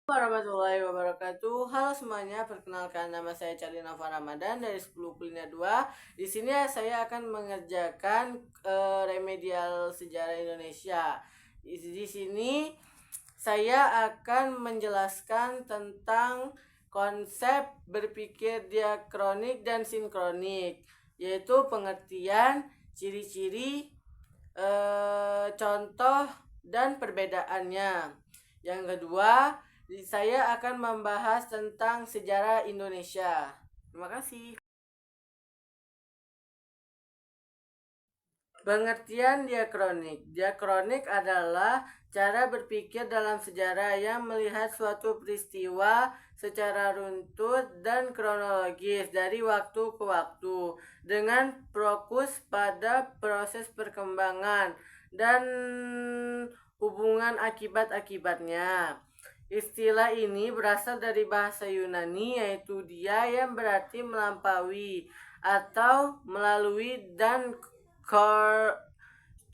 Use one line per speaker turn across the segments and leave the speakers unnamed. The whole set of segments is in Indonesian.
Warahmatullahi wabarakatuh. Halo semuanya, perkenalkan nama saya Charlie Nova Ramadan dari 10 Kuliner 2. Di sini saya akan mengerjakan remedial sejarah Indonesia. Di sini saya akan menjelaskan tentang konsep berpikir diakronik dan sinkronik, yaitu pengertian, ciri-ciri, contoh, dan perbedaannya. Yang kedua, saya akan membahas tentang sejarah Indonesia. Terima kasih. Pengertian diakronik. Diakronik adalah cara berpikir dalam sejarah yang melihat suatu peristiwa secara runtut dan kronologis dari waktu ke waktu dengan fokus pada proses perkembangan dan hubungan akibat-akibatnya. Istilah ini berasal dari bahasa Yunani, yaitu dia yang berarti melampaui atau melalui, dan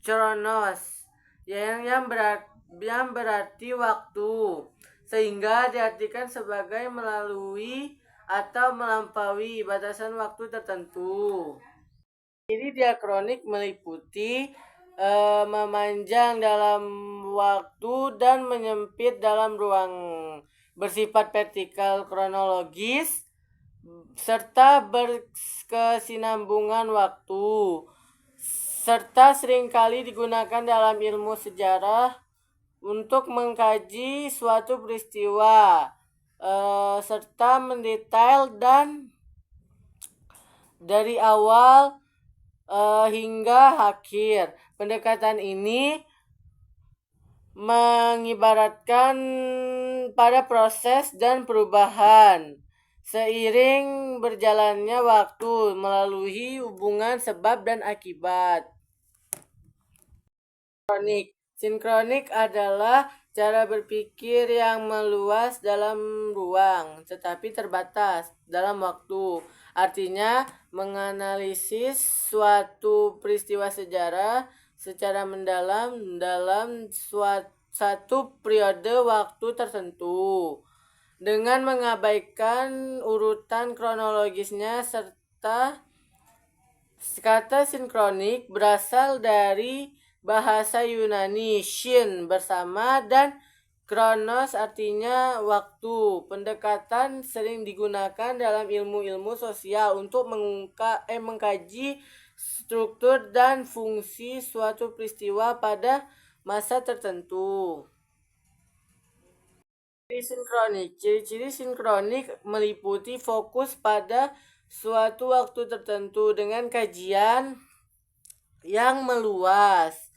chronos yang berarti waktu, sehingga diartikan sebagai melalui atau melampaui batasan waktu tertentu. Ciri diakronik meliputi memanjang dalam waktu dan menyempit dalam ruang, bersifat vertikal kronologis, serta berkesinambungan waktu, serta seringkali digunakan dalam ilmu sejarah untuk mengkaji suatu peristiwa, serta mendetail dan dari awal hingga akhir. Pendekatan ini mengibaratkan pada proses dan perubahan seiring berjalannya waktu melalui hubungan sebab dan akibat. Sinkronik adalah cara berpikir yang meluas dalam ruang, tetapi terbatas dalam waktu. Artinya, menganalisis suatu peristiwa sejarah secara mendalam dalam satu periode waktu tertentu, dengan mengabaikan urutan kronologisnya. Serta kata sinkronik berasal dari bahasa Yunani shin, bersama, dan kronos artinya waktu. Pendekatan sering digunakan dalam ilmu-ilmu sosial untuk mengkaji struktur dan fungsi suatu peristiwa pada masa tertentu. Ciri-ciri sinkronik meliputi fokus pada suatu waktu tertentu dengan kajian yang meluas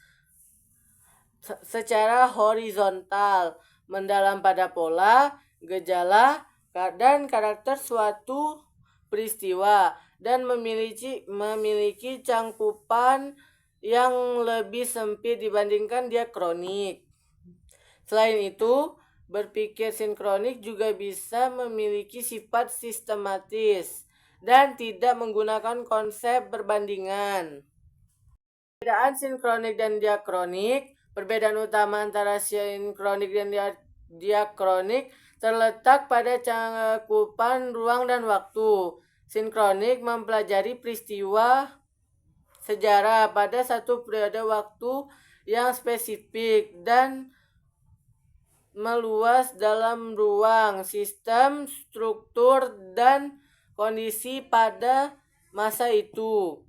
secara horizontal, mendalam pada pola, gejala, dan karakter suatu peristiwa, dan memiliki cangkupan yang lebih sempit dibandingkan diakronik. Selain itu, berpikir sinkronik juga bisa memiliki sifat sistematis dan tidak menggunakan konsep perbandingan. Perbedaan sinkronik dan diakronik. Perbedaan utama antara sinkronik dan diakronik terletak pada cakupan ruang dan waktu. Sinkronik mempelajari peristiwa sejarah pada satu periode waktu yang spesifik dan meluas dalam ruang, sistem, struktur, dan kondisi pada masa itu.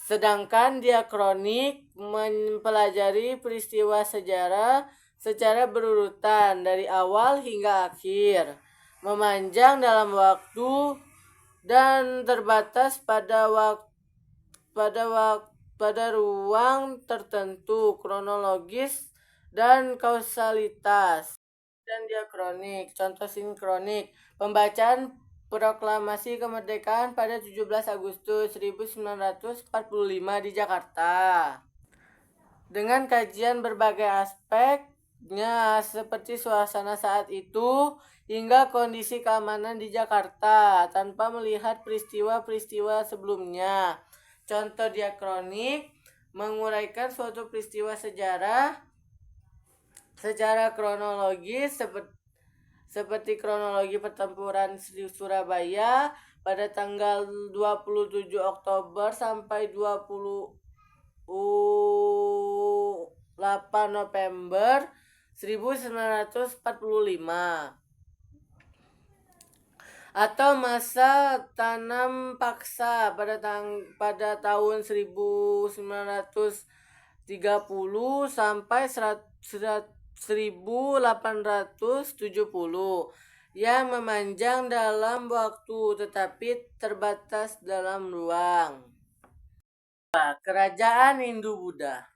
Sedangkan diakronik mempelajari peristiwa sejarah secara berurutan dari awal hingga akhir, memanjang dalam waktu, dan terbatas pada ruang tertentu, kronologis, dan kausalitas. Dan diakronik, contoh sinkronik, pembacaan Proklamasi Kemerdekaan pada 17 Agustus 1945 di Jakarta, dengan kajian berbagai aspeknya seperti suasana saat itu hingga kondisi keamanan di Jakarta tanpa melihat peristiwa-peristiwa sebelumnya. Contoh diakronik, menguraikan suatu peristiwa sejarah secara kronologis seperti kronologi pertempuran Surabaya pada tanggal 27 Oktober sampai 28 November 1945, atau masa tanam paksa pada tahun 1930 sampai 1870, yang memanjang dalam waktu tetapi terbatas dalam ruang. Kerajaan Hindu-Buddha.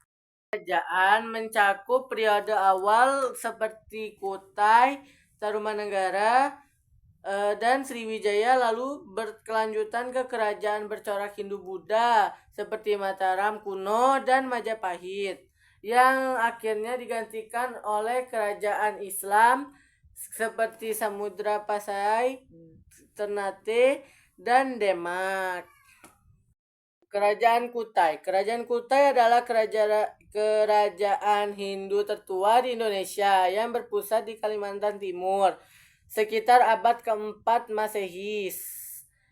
Kerajaan mencakup periode awal seperti Kutai, Tarumanegara, dan Sriwijaya, lalu berkelanjutan ke kerajaan bercorak Hindu-Buddha seperti Mataram kuno dan Majapahit, yang akhirnya digantikan oleh kerajaan Islam seperti Samudra Pasai, Ternate, dan Demak. Kerajaan Kutai. Kerajaan Kutai adalah kerajaan Hindu tertua di Indonesia yang berpusat di Kalimantan Timur sekitar abad keempat Masehi.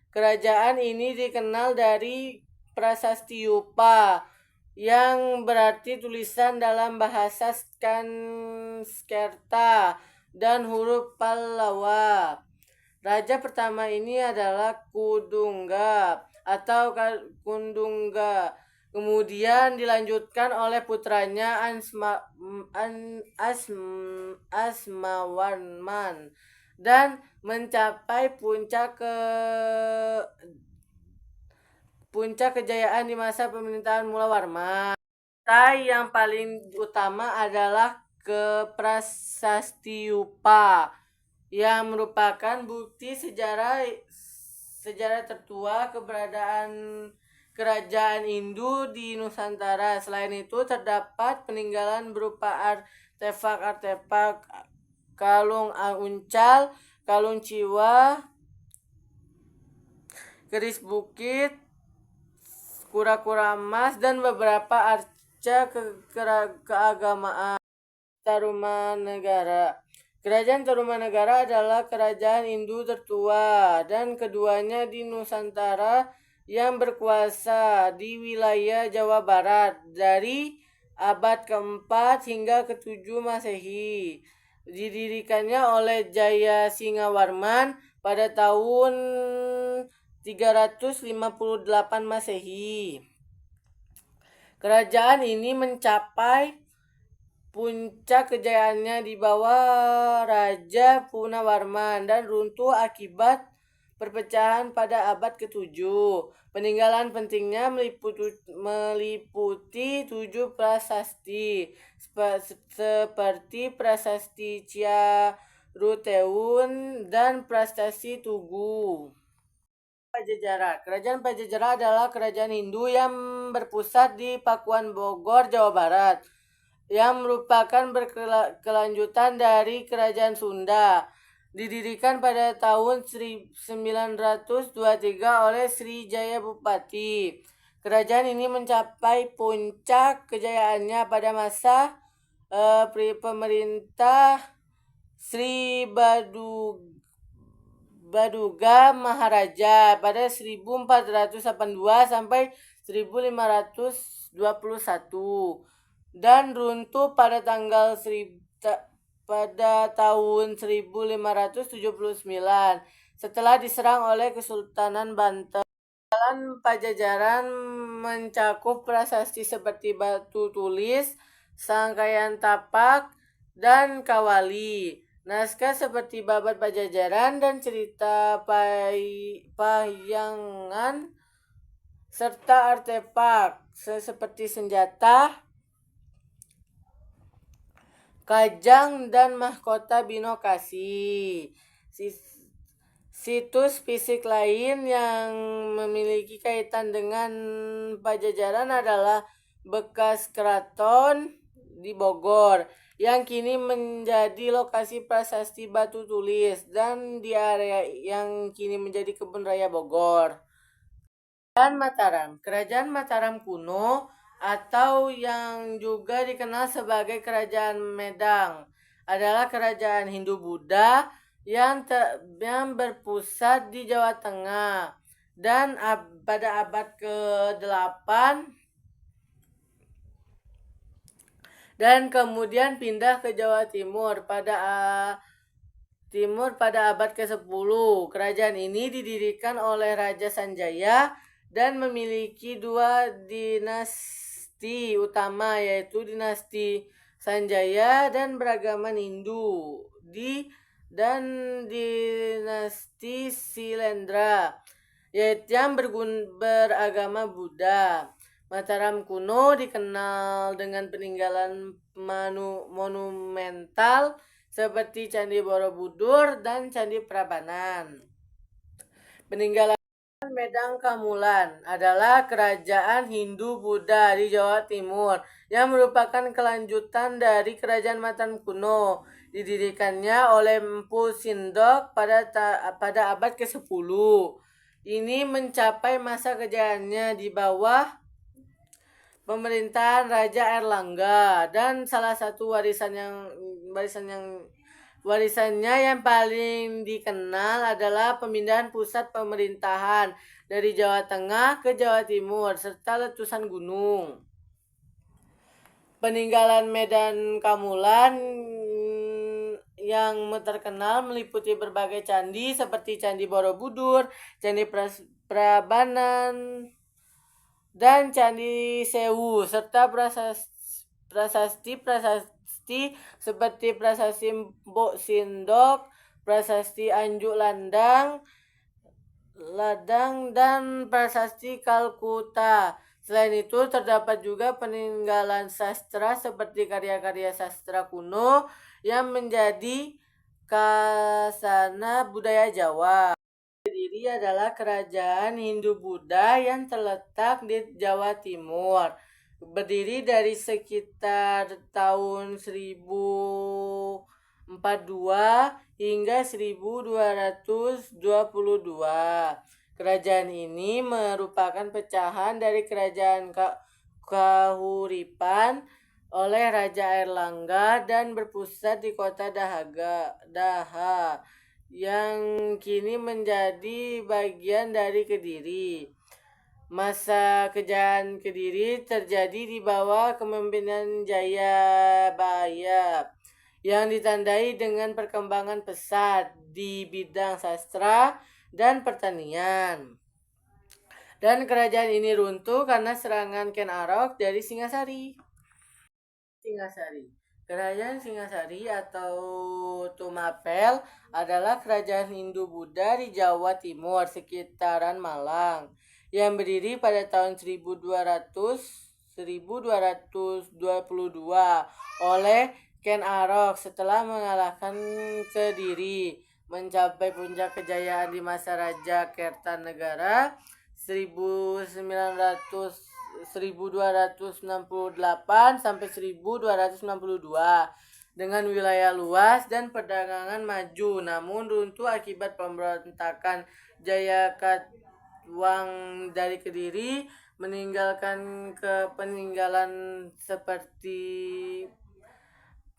Kerajaan ini dikenal dari prasasti Yupa, yang berarti tulisan dalam bahasa Sanskerta dan huruf Pallawa. Raja pertama ini adalah Kudungga atau Kundungga. Kemudian dilanjutkan oleh putranya Asmawarman dan mencapai puncak kejayaan di masa pemerintahan Mulawarman. Yang paling utama adalah Prasasti Yupa, yang merupakan bukti sejarah tertua keberadaan kerajaan Hindu di Nusantara. Selain itu terdapat peninggalan berupa artefak kalung uncal, kalung ciwa, keris bukit, kura-kura emas, dan beberapa arca keagamaan. Tarumanegara. Kerajaan Tarumanegara adalah kerajaan Hindu tertua dan keduanya di Nusantara yang berkuasa di wilayah Jawa Barat dari abad keempat hingga ke-7 Masehi. Didirikannya oleh Jaya Singawarman pada tahun 358 Masehi. Kerajaan ini mencapai puncak kejayaannya di bawah Raja Punawarman dan runtuh akibat perpecahan pada abad ke-7. Peninggalan pentingnya meliputi 7 prasasti seperti Prasasti Ciaruteun dan Prasasti Tugu. Pajajaran. Kerajaan Pajajaran adalah kerajaan Hindu yang berpusat di Pakuan Bogor, Jawa Barat, yang merupakan berkelanjutan dari kerajaan Sunda. Didirikan pada tahun 1923 oleh Sri Jaya Bupati. Kerajaan ini mencapai puncak kejayaannya pada masa pemerintah Sri Baduga Maharaja pada 1482 sampai 1521. Dan runtuh pada tahun 1579 setelah diserang oleh Kesultanan Banten. Pajajaran mencakup prasasti seperti batu tulis, Sangkaian Tapak, dan Kawali. Naskah seperti Babat Pajajaran dan cerita Pahyangan, serta artefak seperti senjata, kajang, dan mahkota binokasi. Situs fisik lain yang memiliki kaitan dengan Pajajaran adalah bekas keraton di Bogor, yang kini menjadi lokasi prasasti batu tulis, dan di area yang kini menjadi kebun raya Bogor. Dan Mataram. Kerajaan Mataram kuno atau yang juga dikenal sebagai Kerajaan Medang adalah kerajaan Hindu-Buddha yang berpusat di Jawa Tengah dan pada abad ke-8 dan kemudian pindah ke Jawa Timur pada abad ke-10. Kerajaan ini didirikan oleh Raja Sanjaya dan memiliki dua dinasti utama, yaitu dinasti Sanjaya dan beragama Hindu dan dinasti Silendra yaitu yang beragama Buddha. Mataram kuno dikenal dengan peninggalan monumental seperti Candi Borobudur dan Candi Prambanan. Peninggalan Medang Kamulan adalah kerajaan Hindu-Buddha di Jawa Timur yang merupakan kelanjutan dari kerajaan Mataram kuno. Didirikannya oleh Empu Sindok pada abad ke-10. Ini mencapai masa kejayaannya di bawah pemerintahan Raja Erlangga dan salah satu warisannya yang paling dikenal adalah pemindahan pusat pemerintahan dari Jawa Tengah ke Jawa Timur serta letusan gunung. Peninggalan Medan Kamulan yang terkenal meliputi berbagai candi seperti Candi Borobudur, Candi Prambanan, dan Candi Sewu serta prasasti seperti Prasasti Mbok Sindok, Prasasti Anjuk Ladang, dan Prasasti Kalkuta. Selain itu terdapat juga peninggalan sastra seperti karya-karya sastra kuno yang menjadi khasana budaya Jawa. Kediri adalah kerajaan Hindu-Buddha yang terletak di Jawa Timur. Berdiri dari sekitar tahun 1042 hingga 1222. Kerajaan ini merupakan pecahan dari kerajaan Kahuripan oleh Raja Erlangga dan berpusat di kota Daha yang kini menjadi bagian dari Kediri. Masa kejayaan Kediri terjadi di bawah kepemimpinan Jayabaya yang ditandai dengan perkembangan pesat di bidang sastra dan pertanian. Dan kerajaan ini runtuh karena serangan Ken Arok dari Singasari. Kerajaan Singasari atau Tumapel adalah kerajaan Hindu-Buddha di Jawa Timur sekitaran Malang yang berdiri pada tahun 1222 oleh Ken Arok setelah mengalahkan Kediri, mencapai puncak kejayaan di masa Raja Kertanegara 1268 sampai 1262 dengan wilayah luas dan perdagangan maju, namun runtuh akibat pemberontakan Jayakatwang dari Kediri, meninggalkan peninggalan seperti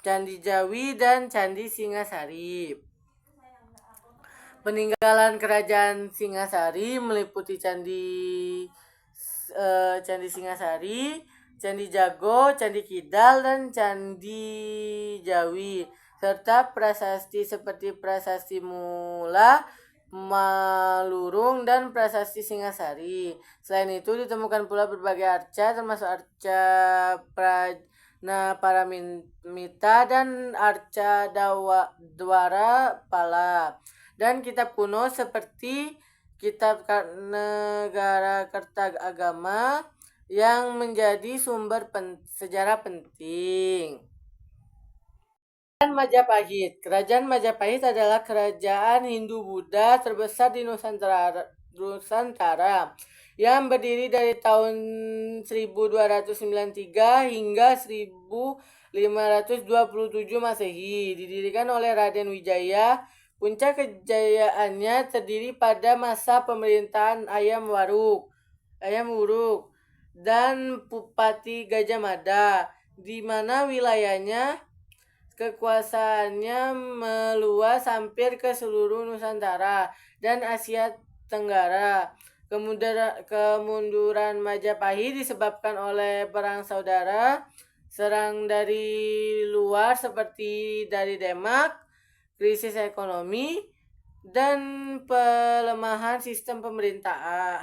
Candi Jawi dan Candi Singasari. Peninggalan kerajaan Singasari meliputi Candi Singasari, Candi Jago, Candi Kidal, dan Candi Jawi, serta prasasti seperti Prasasti Mula, Malurung, dan Prasasti Singasari. Selain itu ditemukan pula berbagai arca termasuk arca Paramita dan arca Dwara Pala, dan kitab kuno seperti Kitab Negara Kertagama yang menjadi sumber sejarah penting. Kerajaan Majapahit adalah kerajaan Hindu-Buddha terbesar di Nusantara yang berdiri dari tahun 1293 hingga 1527 Masehi. Didirikan oleh Raden Wijaya. Puncak kejayaannya terdiri pada masa pemerintahan Ayam Wuruk dan Bupati Gajah Mada, di mana wilayahnya kekuasaannya meluas hampir ke seluruh Nusantara dan Asia Tenggara. Kemunduran Majapahit disebabkan oleh perang saudara, serang dari luar seperti dari Demak, krisis ekonomi, dan pelemahan sistem pemerintahan.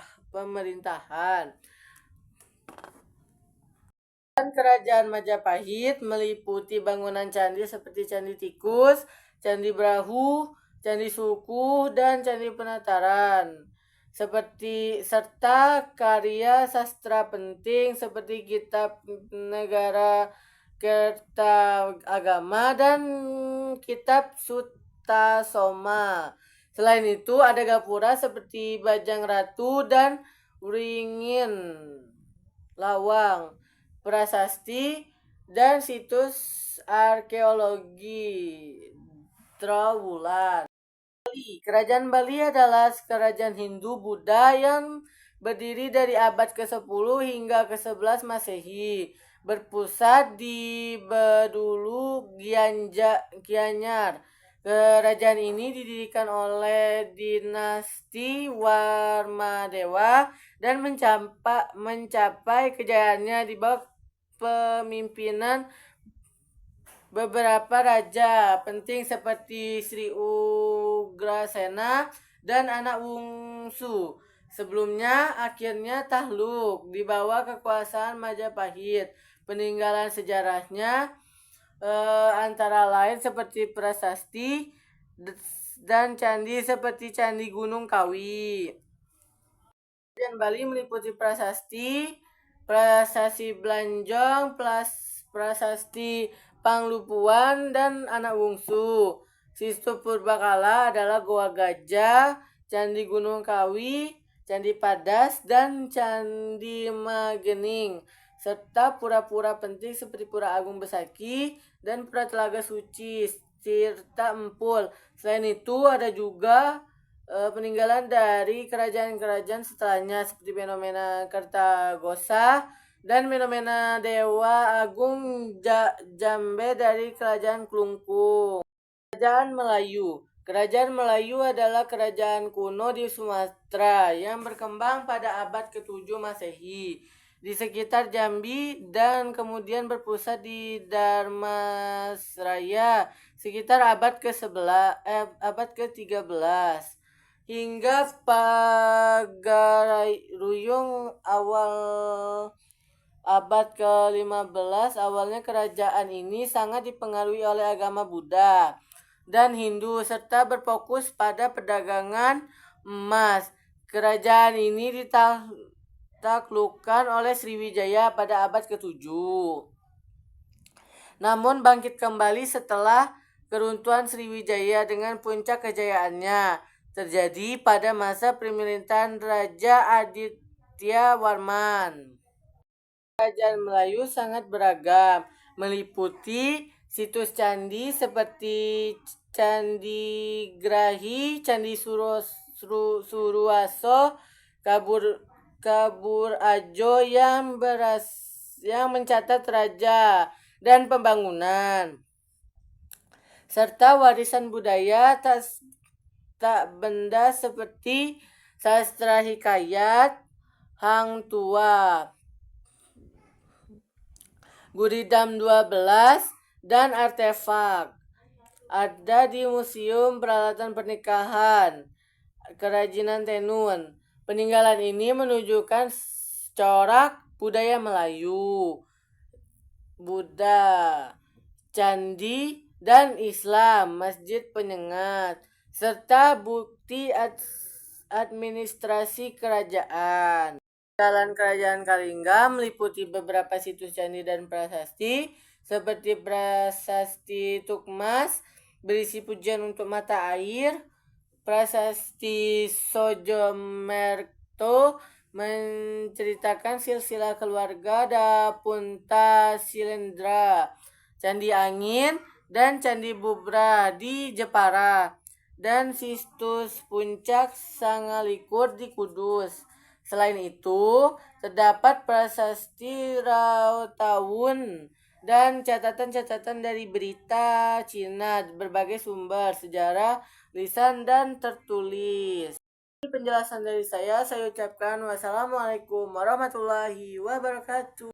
Dan kerajaan Majapahit meliputi bangunan candi seperti Candi Tikus, Candi Brahu, Candi Sukuh, dan Candi Penataran. Serta karya sastra penting seperti Kitab Negara Kertagama dan Kitab Sutasoma. Selain itu ada gapura seperti Bajang Ratu dan Wringin Lawang, prasasti, dan situs arkeologi Trowulan. Kerajaan Bali adalah kerajaan Hindu-Buddha yang berdiri dari abad ke-10 hingga ke-11 Masehi. Berpusat di Bedulu Gianyar. Kerajaan ini didirikan oleh dinasti Warmadewa dan mencapai kejayaannya di bawah pemimpinan beberapa raja penting seperti Sri Ugrasena dan anak Wungsu. Sebelumnya akhirnya takluk di bawah kekuasaan Majapahit. Peninggalan sejarahnya antara lain seperti prasasti dan candi seperti Candi Gunung Kawi. Kerajaan Bali meliputi prasasti Blanjong, prasasti Panglupuan, dan anak wungsu. Situs Purbakala adalah Goa Gajah, Candi Gunung Kawi, Candi Padas, dan Candi Magening, serta pura-pura penting seperti Pura Agung Besaki dan Pura Telaga Suci, Tirta Empul. Selain itu ada juga peninggalan dari kerajaan-kerajaan setelahnya seperti fenomena Kertagosa dan fenomena Dewa Agung Jambe dari kerajaan Klungkung. Kerajaan Melayu. Kerajaan Melayu adalah kerajaan kuno di Sumatera yang berkembang pada abad ke-7 Masehi di sekitar Jambi dan kemudian berpusat di Dharmasraya sekitar abad ke-13 hingga Pagaruyung awal abad ke-15. Awalnya kerajaan ini sangat dipengaruhi oleh agama Buddha dan Hindu serta berfokus pada perdagangan emas. Kerajaan ini ditaklukkan oleh Sriwijaya pada abad ke-7. Namun bangkit kembali setelah keruntuhan Sriwijaya dengan puncak kejayaannya terjadi pada masa pemerintahan Raja Aditya Warman. Kerajaan Melayu sangat beragam, meliputi situs candi seperti Candi Grahi, Candi Suruwaso, Kabur Ajo yang mencatat raja dan pembangunan, serta warisan budaya tak benda seperti sastra hikayat, hang tua, Guridam 12, dan artefak. Ada di Museum Peralatan Pernikahan Kerajinan Tenun. Peninggalan ini menunjukkan corak budaya Melayu, Buddha, candi, dan Islam, masjid penyengat, serta bukti administrasi kerajaan. Peninggalan Kerajaan Kalingga meliputi beberapa situs candi dan prasasti seperti prasasti Tukmas berisi pujian untuk mata air, prasasti Sojomerto menceritakan silsilah keluarga Dapunta Silendra, Candi Angin, dan Candi Bubra di Jepara, dan situs Puncak Sangalikur di Kudus. Selain itu, terdapat prasasti Rautawun dan catatan-catatan dari berita Cina, berbagai sumber sejarah, lisan dan tertulis. Ini penjelasan dari saya ucapkan wassalamualaikum warahmatullahi wabarakatuh.